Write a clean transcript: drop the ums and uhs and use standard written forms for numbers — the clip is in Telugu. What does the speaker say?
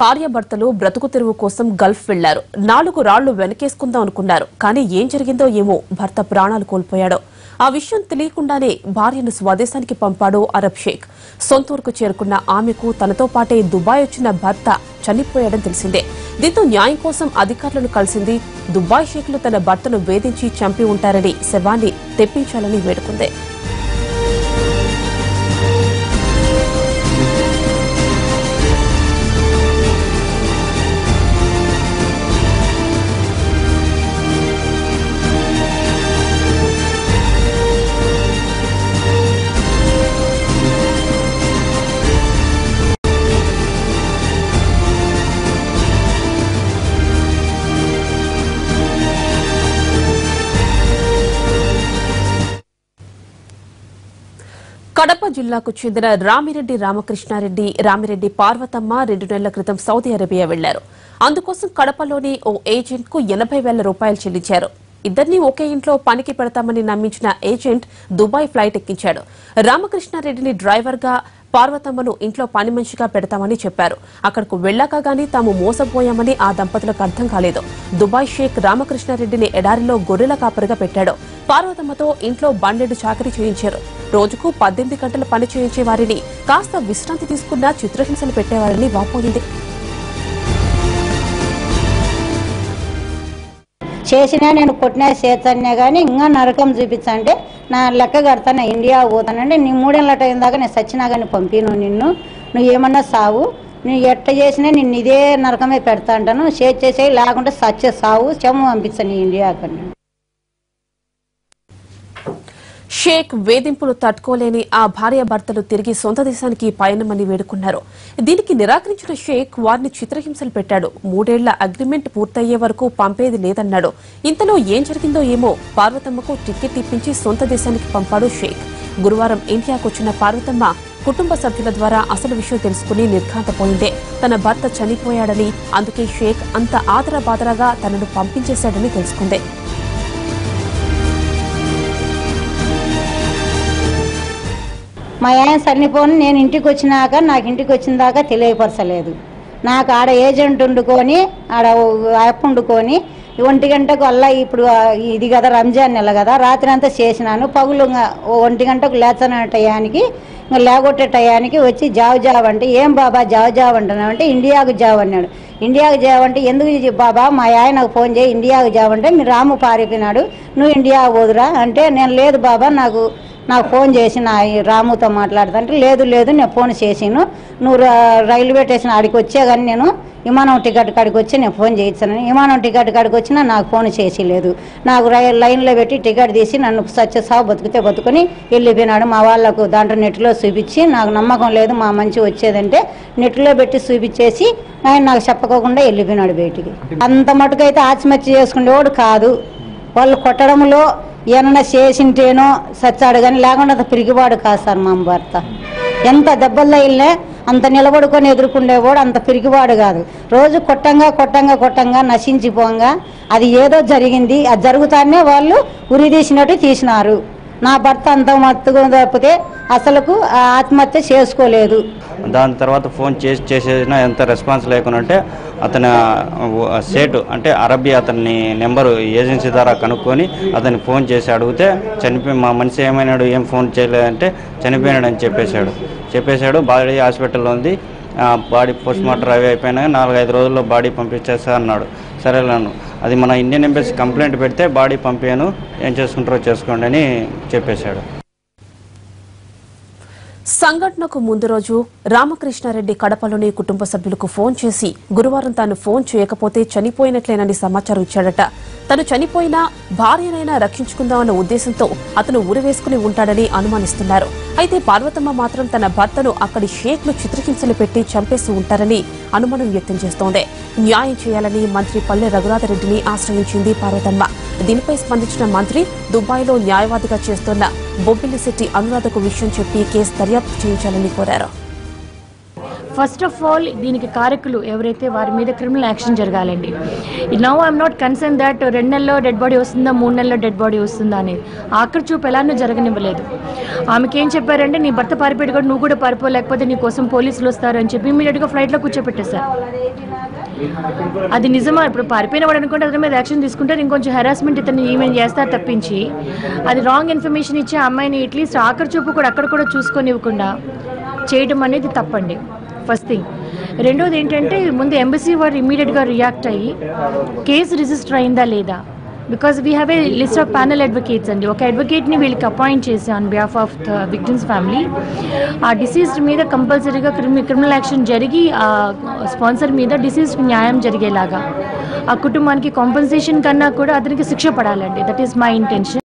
భార్యాభర్తలు బ్రతుకు తెరువు కోసం గల్ఫ్ వెళ్లారు. 4 రాళ్లు వెనకేసుకుందాం అనుకున్నారు. కానీ ఏం జరిగిందో ఏమో భర్త ప్రాణాలు కోల్పోయాడు. ఆ విషయం తెలియకుండానే భార్యను స్వదేశానికి పంపాడు అరబ్ షేక్. సొంతూరుకు చేరుకున్న ఆమెకు తనతో పాటే దుబాయ్ వచ్చిన భర్త చనిపోయాడని తెలిసిందే. దీంతో న్యాయం కోసం అధికారులను కలిసింది. దుబాయ్ షేక్లు తన భర్తను వేధించి చంపి ఉంటారని శవాన్ని తెప్పించాలని వేడుకుంది. కడప జిల్లాకు చెందిన రామిరెడ్డి రామకృష్ణారెడ్డి, రామిరెడ్డి పార్వతమ్మ 2 నెలల క్రితం సౌదీ అరేబియా వెళ్లారు. అందుకోసం కడపలోని ఓ ఏజెంట్ కు 80,000 రూపాయలు చెల్లించారు. ఇద్దరిని ఒకే ఇంట్లో పనికి పెడతామని నమ్మించిన ఏజెంట్ దుబాయ్ ఫ్లైట్ ఎక్కించాడు. రామకృష్ణారెడ్డిని డ్రైవర్ గా, పార్వతమ్మను ఇంట్లో పని మనిషిగా పెడతామని చెప్పారు. అక్కడకు వెళ్లాక గానీ తాము మోసపోయామని ఆ దంపతులకు అర్థం కాలేదు. దుబాయ్ షేక్ రామకృష్ణారెడ్డిని ఎడారిలో గొర్రెల కాపరిగా పెట్టాడు. పార్వతమ్మతో ఇంట్లో బండెడు చాకరీ చేయించారు. రోజుకు 18 గంటలు పని చేయించే వారిని కాస్త విశ్రాంతి తీసుకున్నా చిత్రహింసలు పెట్టేవారని వాపోయింది. చేసినా నేను కొట్టినా చేస్తానే కానీ ఇంకా నరకం చూపించంటే నా లెక్క కడతాను, ఇండియా పోతానంటే నీ 3 ఏళ్ళ టైం దాకా నేను సచ్చినా కానీ పంపిను నిన్ను, నువ్వు ఏమన్నా సావు, నువ్వు ఎట్ట చేసినా నిన్ను ఇదే నరకమే పెడతా అంటాను, చేసేసి లేకుంటే సచ్చే సావు, చెమ్ము పంపిస్తాను నీ ఇండియా అక్కడ. షేక్ వేధింపులు తట్టుకోలేని ఆ భార్యాభర్తలు తిరిగి సొంత దేశానికి పయనమని వేడుకున్నారు. దీనికి నిరాకరించిన షేక్ వారిని చిత్రహింసలు పెట్టాడు. 3 ఏళ్ల అగ్రిమెంట్ పూర్తయ్యే వరకు పంపేది లేదన్నాడు. ఇంతలో ఏం జరిగిందో ఏమో పార్వతమ్మకు టికెట్ ఇప్పించి సొంత దేశానికి పంపాడు షేక్. గురువారం ఇండియాకొచ్చిన పార్వతమ్మ కుటుంబ సభ్యుల ద్వారా అసలు విషయం తెలుసుకుని నిర్ఘాంతపోయిందే. తన భర్త చనిపోయాడని, అందుకే షేక్ అంత ఆదరబాదరగా తనను పంపించేశాడని తెలుసుకుంది. మా ఆయన చనిపోని నేను ఇంటికి వచ్చినాక నాకు ఇంటికి వచ్చిన దాకా తెలియపరచలేదు. నాకు ఆడ ఏజెంట్ వండుకొని ఆడ యాప్ వండుకొని 1 గంటకు అలా ఇప్పుడు ఇది కదా రంజాన్ నెల కదా, రాత్రి అంతా చేసినాను. పగులు 1 గంటకు లేచన టయానికి ఇంకా లేగొట్టే టయానికి వచ్చి జావ్ అంటే ఏం బాబా జావ్ అంటున్నావు అంటే ఇండియాకు జావ్ అన్నాడు. ఇండియాకు జావ్ అంటే ఎందుకు బాబా మా ఆయనకు ఫోన్ చేయి ఇండియాకు జావ్ అంటే మీరు రాము పారిపోయినాడు, నువ్వు ఇండియా పోదురా అంటే నేను లేదు బాబా నాకు ఫోన్ చేసి నా రాముతో మాట్లాడుతా అంటే లేదు నేను ఫోన్ చేసాను, నువ్వు రైల్వే స్టేషన్ ఆడికి వచ్చే కానీ నేను విమానం టికెట్ కాడికి వచ్చి నేను ఫోన్ చేయించాను, విమానం టికెట్ కాడికి వచ్చినా నాకు ఫోన్ చేసి లేదు, నాకు లైన్లో పెట్టి టికెట్ తీసి నన్ను సత్యసావు బతుకుతే బతుకొని వెళ్ళిపోయినాడు. మా వాళ్ళకు దాంట్లో నెట్లో చూపించి నాకు నమ్మకం లేదు మా మంచి వచ్చేదంటే నెట్లో పెట్టి చూపించేసి ఆయన నాకు చెప్పకోకుండా వెళ్ళిపోయినాడు బయటికి. అంత మటుకైతే ఆత్మహత్య చేసుకునేవాడు కాదు. వాళ్ళు కొట్టడంలో ఏమన్నా చేసింటేనో సచ్చాడు కానీ లేకుండా అంత పిరిగివాడు కాదు సార్ మా భర్త. ఎంత దెబ్బల్లో వెళ్ళినా అంత నిలబడుకొని ఎదుర్కొండేవాడు, అంత పిరిగివాడు కాదు. రోజు కొట్టంగా నశించిపోగా అది ఏదో జరిగింది, అది జరుగుతానే వాళ్ళు ఉరి తీసినట్టు తీసినారు. నా భర్త అంత మత్తుగా తప్పితే అసలుకు ఆత్మహత్య చేసుకోలేదు. దాని తర్వాత ఫోన్ చేసేసినా ఎంత రెస్పాన్స్ లేకునంటే అతని సేటు అంటే అరబీ అతన్ని నెంబరు ఏజెన్సీ ద్వారా కనుక్కొని అతనికి ఫోన్ చేసి అడిగితే మా మనిషి ఏమైనాడు, ఏం ఫోన్ చేయలేదంటే చనిపోయినాడని చెప్పేశాడు. బాడీ హాస్పిటల్లో ఉంది, బాడీ పోస్ట్మార్టం అవి అయిపోయినాక 4-5 రోజుల్లో బాడీ పంపించేస్తా అన్నాడు. సరేలేను, అది మన ఇండియన్ ఎంబసీ కంప్లైంట్ పెడితే బాడీ పంపాను, ఏం చేసుకుంటారో చేసుకోండి అని చెప్పేశాడు. సంఘటనకు ముందు రోజు రామకృష్ణారెడ్డి కడపలోని కుటుంబ సభ్యులకు ఫోన్ చేసి గురువారం తాను ఫోన్ చేయకపోతే చనిపోయినట్లేనని సమాచారం ఇచ్చాడట. తను చనిపోయినా భార్యనైనా రక్షించుకుందామన్న ఉద్దేశంతో అతను ఉరివేసుకుని ఉంటాడని అనుమానిస్తున్నారు. అయితే పార్వతమ్మ మాత్రం తన భర్తను అక్కడి షేక్లు చిత్రహింసలు పెట్టి చంపేసి ఉంటారని అనుమానం వ్యక్తం చేస్తోంది. న్యాయం చేయాలని మంత్రి పల్లె రఘునాథరెడ్డిని ఆశ్రయించింది పార్వతమ్మ. దీనిపై స్పందించిన మంత్రి దుబాయ్లో న్యాయవాదిగా చేస్తున్న బొబ్బిలిశెట్టి అనురాధకు విషయం చెప్పి కేసు దర్యాప్తు చేయించాలని కోరారు. ఫస్ట్ ఆఫ్ ఆల్ దీనికి కారకులు ఎవరైతే వారి మీద క్రిమినల్ యాక్షన్ జరగాలండి. Now I'm not concern that 2 నెలల్లో డెడ్ బాడీ వస్తుందా 3 నెలల్లో డెడ్ బాడీ వస్తుందా అనేది ఆఖరి చూపు ఎలానో జరగనివ్వలేదు. ఆమెకి ఏం చెప్పారంటే నీ భర్త పారిపోయాడు కూడా నువ్వు కూడా పారిపో, లేకపోతే నీ కోసం పోలీసులు వస్తారు అని చెప్పి ఇమీడియట్గా ఫ్లైట్లో కూర్చోపెట్టేశారు. అది నిజమా? ఇప్పుడు పారిపోయిన వాడు అనుకుంటే అతని మీద యాక్షన్ తీసుకుంటారు, ఇంకొంచెం హెరాస్మెంట్ ఇతన్ని ఈవెన్ చేస్తారు తప్పించి అది రాంగ్ ఇన్ఫర్మేషన్ ఇచ్చి అమ్మాయిని అట్లీస్ట్ ఆఖరి చూపు కూడా అక్కడ కూడా చూసుకొని ఇవ్వకుండా చేయడం అనేది తప్పండి. First thing. రెండోది ఏంటంటే ముందు ఎంబసీ వారు ఇమీడియట్గా రియాక్ట్ అయ్యి కేసు రిజిస్టర్ అయిందా లేదా, because we have a list of panel advocates అండి. ఒక అడ్వకేట్ని వీళ్ళకి అపాయింట్ చేసి on behalf of the victims family ఆ డిసీజ్డ్ మీద కంపల్సరీగా క్రిమినల్ యాక్షన్ జరిగి ఆ స్పాన్సర్ మీద డిసీజ్డ్ న్యాయం జరిగేలాగా ఆ కుటుంబానికి కాంపెన్సేషన్ కన్నా కూడా అతనికి శిక్ష పడాలండి. That is my intention.